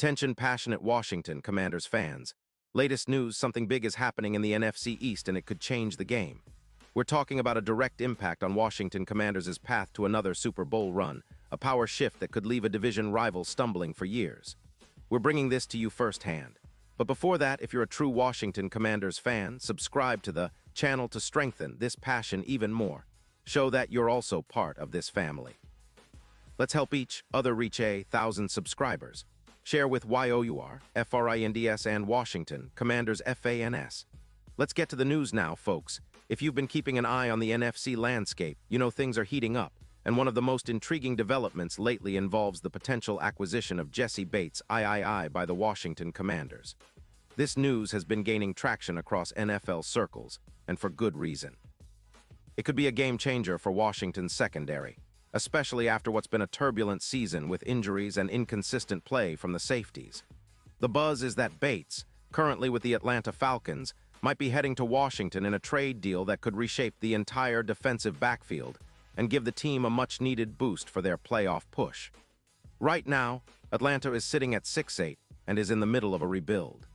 Attention passionate Washington Commanders fans. Latest news, something big is happening in the NFC East and it could change the game. We're talking about a direct impact on Washington Commanders' path to another Super Bowl run, a power shift that could leave a division rival stumbling for years. We're bringing this to you firsthand. But before that, if you're a true Washington Commanders fan, subscribe to the channel to strengthen this passion even more. Show that you're also part of this family. Let's help each other reach 1,000 subscribers. Share with YOUR, FRINDS and Washington, Commanders FANS. Let's get to the news now, folks. If you've been keeping an eye on the NFC landscape, you know things are heating up, and one of the most intriguing developments lately involves the potential acquisition of Jessie Bates III by the Washington Commanders. This news has been gaining traction across NFL circles, and for good reason. It could be a game-changer for Washington's secondary, especially after what's been a turbulent season with injuries and inconsistent play from the safeties. The buzz is that Bates, currently with the Atlanta Falcons, might be heading to Washington in a trade deal that could reshape the entire defensive backfield and give the team a much-needed boost for their playoff push. Right now, Atlanta is sitting at 6-8 and is in the middle of a rebuild.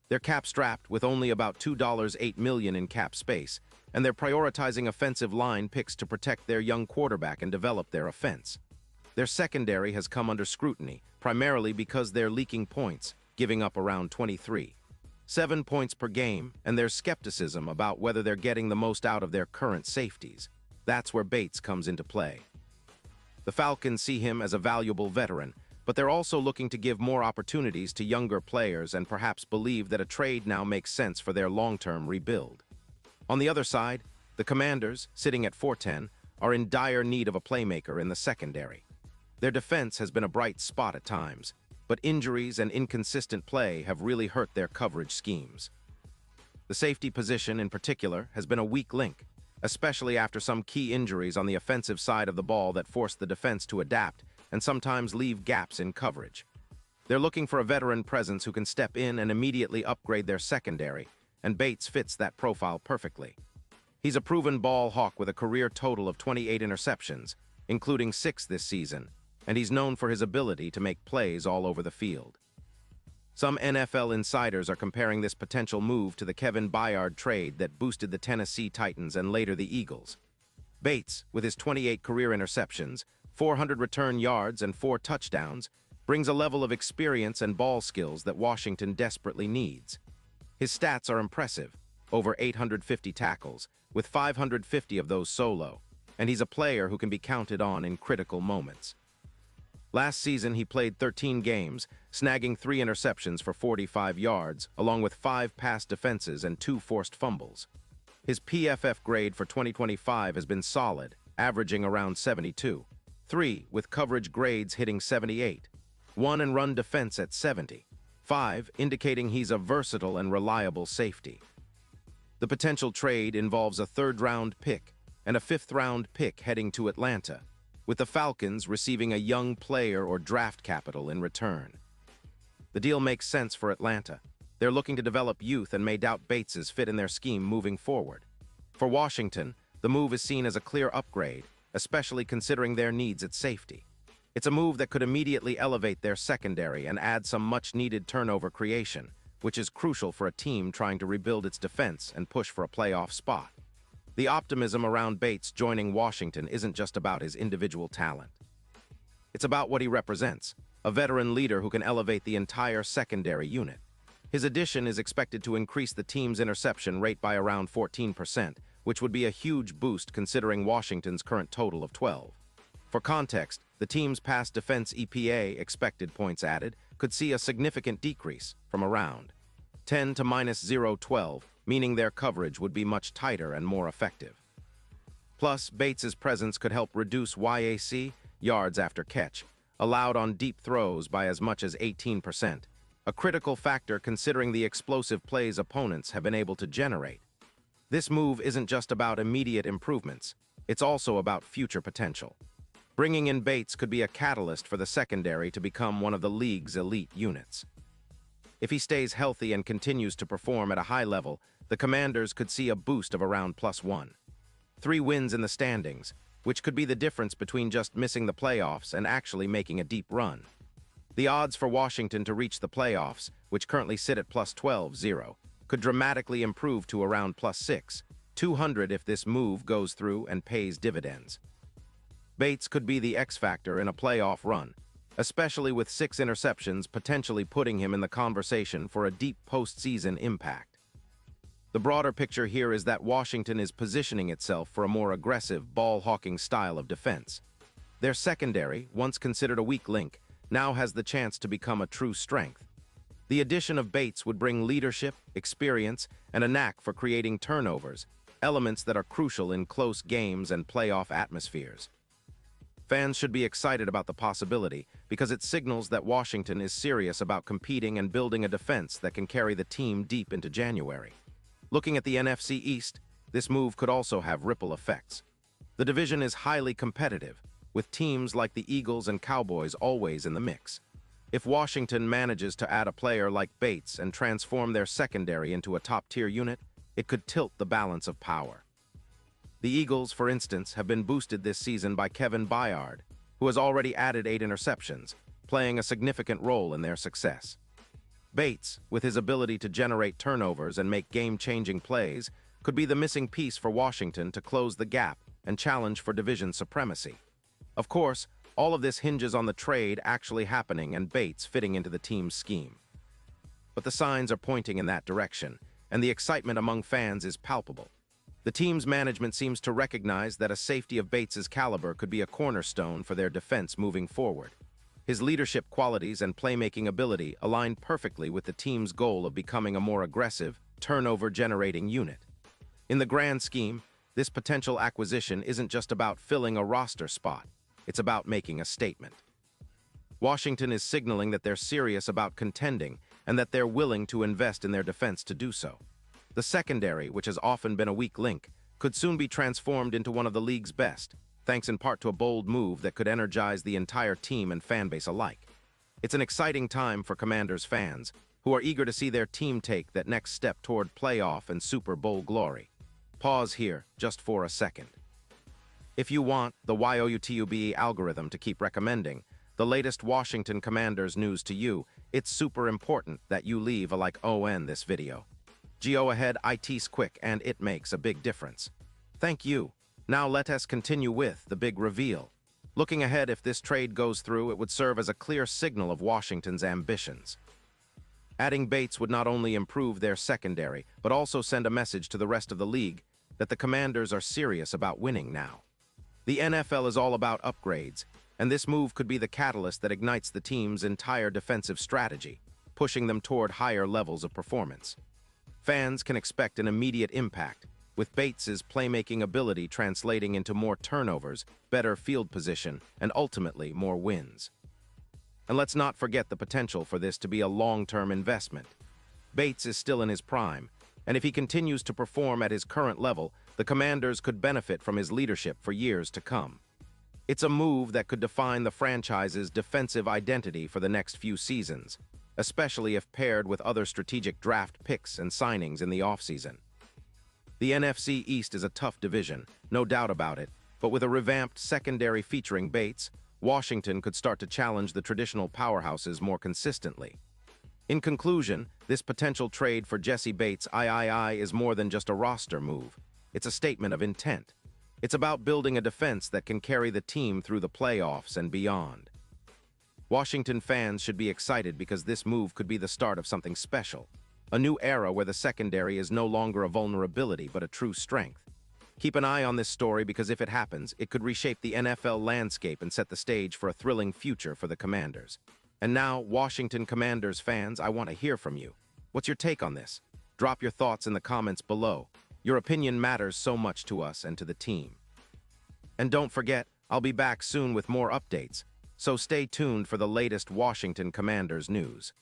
They're cap-strapped with only about $2.8 million in cap space, and they're prioritizing offensive line picks to protect their young quarterback and develop their offense. Their secondary has come under scrutiny, primarily because they're leaking points, giving up around 7 points per game, and there's skepticism about whether they're getting the most out of their current safeties. That's where Bates comes into play. The Falcons see him as a valuable veteran, but they're also looking to give more opportunities to younger players and perhaps believe that a trade now makes sense for their long-term rebuild. On the other side, the Commanders, sitting at 4-10, are in dire need of a playmaker in the secondary. Their defense has been a bright spot at times, but injuries and inconsistent play have really hurt their coverage schemes. The safety position, in particular, has been a weak link, especially after some key injuries on the offensive side of the ball that forced the defense to adapt and sometimes leave gaps in coverage. They're looking for a veteran presence who can step in and immediately upgrade their secondary, and Bates fits that profile perfectly. He's a proven ball hawk with a career total of 28 interceptions, including 6 this season, and he's known for his ability to make plays all over the field. Some NFL insiders are comparing this potential move to the Kevin Byard trade that boosted the Tennessee Titans and later the Eagles. Bates, with his 28 career interceptions, 400 return yards, and 4 touchdowns, brings a level of experience and ball skills that Washington desperately needs. His stats are impressive, over 850 tackles, with 550 of those solo, and he's a player who can be counted on in critical moments. Last season, he played 13 games, snagging 3 interceptions for 45 yards, along with 5 pass defenses and 2 forced fumbles. His PFF grade for 2025 has been solid, averaging around 72. 3, with coverage grades hitting 78. 1 in run defense at 70. 5, indicating he's a versatile and reliable safety. The potential trade involves a 3rd-round pick and a 5th-round pick heading to Atlanta, with the Falcons receiving a young player or draft capital in return. The deal makes sense for Atlanta. They're looking to develop youth and may doubt Bates's fit in their scheme moving forward. For Washington, the move is seen as a clear upgrade, especially considering their needs at safety. It's a move that could immediately elevate their secondary and add some much-needed turnover creation, which is crucial for a team trying to rebuild its defense and push for a playoff spot. The optimism around Bates joining Washington isn't just about his individual talent. It's about what he represents, a veteran leader who can elevate the entire secondary unit. His addition is expected to increase the team's interception rate by around 14%, which would be a huge boost considering Washington's current total of 12. For context, the team's pass defense EPA, expected points added, could see a significant decrease from around 10 to -0.12, meaning their coverage would be much tighter and more effective. Plus, Bates's presence could help reduce YAC, yards after catch, allowed on deep throws by as much as 18%, a critical factor considering the explosive plays opponents have been able to generate. This move isn't just about immediate improvements, it's also about future potential. Bringing in Bates could be a catalyst for the secondary to become one of the league's elite units. If he stays healthy and continues to perform at a high level, the Commanders could see a boost of around +1. 3 wins in the standings, which could be the difference between just missing the playoffs and actually making a deep run. The odds for Washington to reach the playoffs, which currently sit at plus 12-0, could dramatically improve to around plus 200 if this move goes through and pays dividends. Bates could be the X factor in a playoff run, especially with 6 interceptions potentially putting him in the conversation for a deep postseason impact. The broader picture here is that Washington is positioning itself for a more aggressive, ball-hawking style of defense. Their secondary, once considered a weak link, now has the chance to become a true strength. The addition of Bates would bring leadership, experience, and a knack for creating turnovers, elements that are crucial in close games and playoff atmospheres. Fans should be excited about the possibility because it signals that Washington is serious about competing and building a defense that can carry the team deep into January. Looking at the NFC East, this move could also have ripple effects. The division is highly competitive, with teams like the Eagles and Cowboys always in the mix. If Washington manages to add a player like Bates and transform their secondary into a top-tier unit, it could tilt the balance of power. The Eagles, for instance, have been boosted this season by Kevin Byard, who has already added 8 interceptions, playing a significant role in their success. Bates, with his ability to generate turnovers and make game-changing plays, could be the missing piece for Washington to close the gap and challenge for division supremacy. Of course, all of this hinges on the trade actually happening and Bates fitting into the team's scheme. But the signs are pointing in that direction, and the excitement among fans is palpable. The team's management seems to recognize that a safety of Bates's caliber could be a cornerstone for their defense moving forward. His leadership qualities and playmaking ability align perfectly with the team's goal of becoming a more aggressive, turnover-generating unit. In the grand scheme, this potential acquisition isn't just about filling a roster spot. It's about making a statement. Washington is signaling that they're serious about contending and that they're willing to invest in their defense to do so. The secondary, which has often been a weak link, could soon be transformed into one of the league's best, thanks in part to a bold move that could energize the entire team and fan base alike. It's an exciting time for Commanders fans, who are eager to see their team take that next step toward playoff and Super Bowl glory. Pause here, just for a second. If you want the YOUTUBE algorithm to keep recommending the latest Washington Commanders news to you, it's super important that you leave a like on this video. Go ahead, it's quick and it makes a big difference. Thank you. Now let us continue with the big reveal. Looking ahead, if this trade goes through, it would serve as a clear signal of Washington's ambitions. Adding Bates would not only improve their secondary, but also send a message to the rest of the league that the Commanders are serious about winning now. The NFL is all about upgrades, and this move could be the catalyst that ignites the team's entire defensive strategy, pushing them toward higher levels of performance. Fans can expect an immediate impact, with Bates's playmaking ability translating into more turnovers, better field position, and ultimately more wins. And let's not forget the potential for this to be a long-term investment. Bates is still in his prime, and if he continues to perform at his current level, the Commanders could benefit from his leadership for years to come. It's a move that could define the franchise's defensive identity for the next few seasons, especially if paired with other strategic draft picks and signings in the offseason. The NFC East is a tough division, no doubt about it, but with a revamped secondary featuring Bates, Washington could start to challenge the traditional powerhouses more consistently. In conclusion, this potential trade for Jesse Bates is more than just a roster move. It's a statement of intent. It's about building a defense that can carry the team through the playoffs and beyond. Washington fans should be excited because this move could be the start of something special. A new era where the secondary is no longer a vulnerability but a true strength. Keep an eye on this story because if it happens, it could reshape the NFL landscape and set the stage for a thrilling future for the Commanders. And now, Washington Commanders fans, I want to hear from you. What's your take on this? Drop your thoughts in the comments below. Your opinion matters so much to us and to the team. And don't forget, I'll be back soon with more updates, so stay tuned for the latest Washington Commanders news.